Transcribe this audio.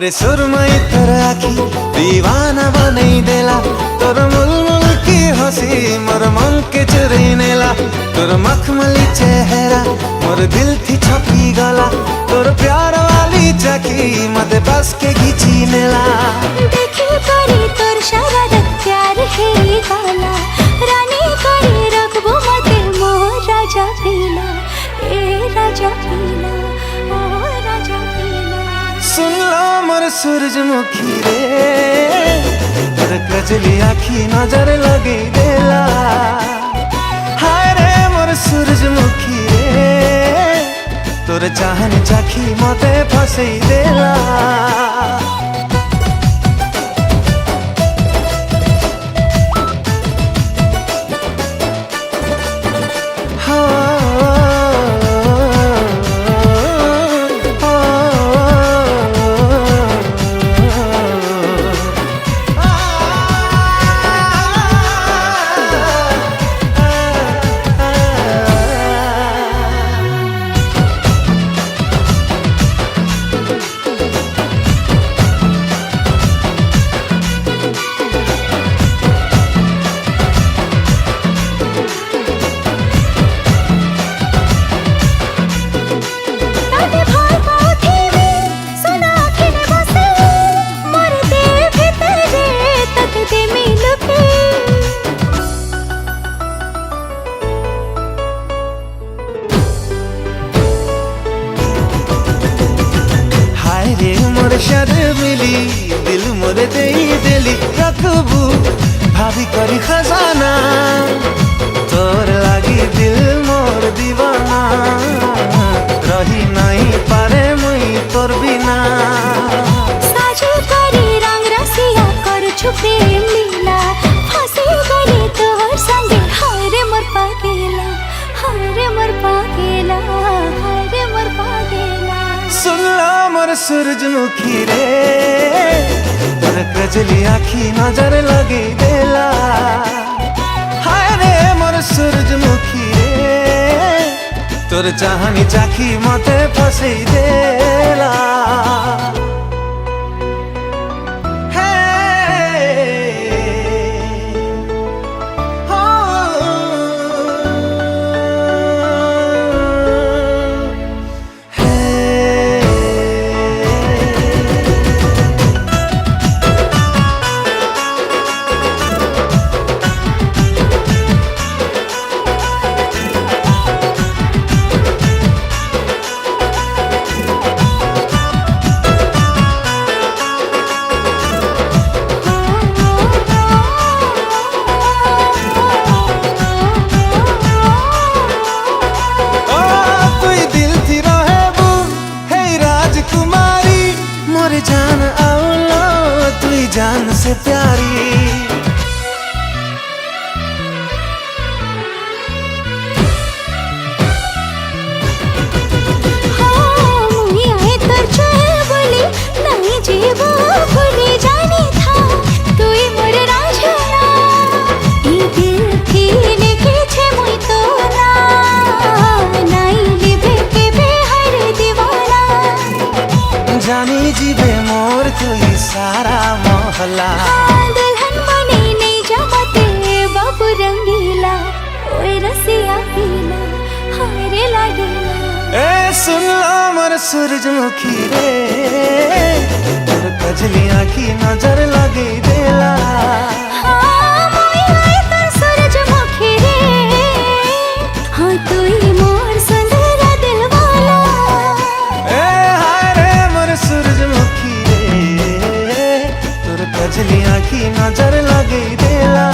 अरे सुरमई तोर आखी दीवाना बनई देला, तोर मुलमुल की हंसी मोर मन के चुरई नेला। तोर मखमली चेहरा मोर दिल थी छपी गला, तोर प्यार वाली चाकी मते बस के घिची नेला। देखी करी तोर शरारत प्यार है काला, रानी करी रखबो मते मोर राजा पीला, ए राजा पीला, ओ राजा पीला। सुन लो मोर सूरजमुखी रे, तोर कजली आखी नजर लगी देला। हाय रे मोर सूरजमुखी रे, तोर चाहन चाखी मते फसई देला। शर्मिली दिल मोरे दे दिली, रखबू भाभी करी खजाना, तोर लागी दिल मोर दीवाना। रही नहीं पारे मुई तोर बिना। साजू करी रंग रसिया कर छुपे लीला, फंसी गली तोर संगे हाय रे मोर पागेला, हाय रे मोर पागेला, हाय रे मोर पागेला। सुन लो मोर सूरजमुखी रे, तोर कजली आखी नजर लगी देला। हाय रे मोर सूरजमुखी रे, तोर चाहनी चाखी मते फसई देला। जान आउलो तुई जान से प्यारी, हाँ मुई आए तोर छुए बोली नहीं जीवो भूली जानी था, तुई मोर राजना ई दिल थी लेके छे मुई तो ना, नहीं लिबे के बेहर दीवाना। जानी जीवे मोर तुई सारा मोहल्ला, दुल्हन बने नहीं जमते बाबू रंगीला, ओए रसिया पीला, हाय रे लाडीला। ए सुन लो मोर सूरजमुखी रे, तोर कजली आखी नजर लगी देला। हाँ मोई आए तोर सूरजमुखी रे, हाँ तुई मोर सुंदर दिल वाला। ए हाय रे मोर सूरजमुखी रे, तोर कजली आखी नजर लगी देला।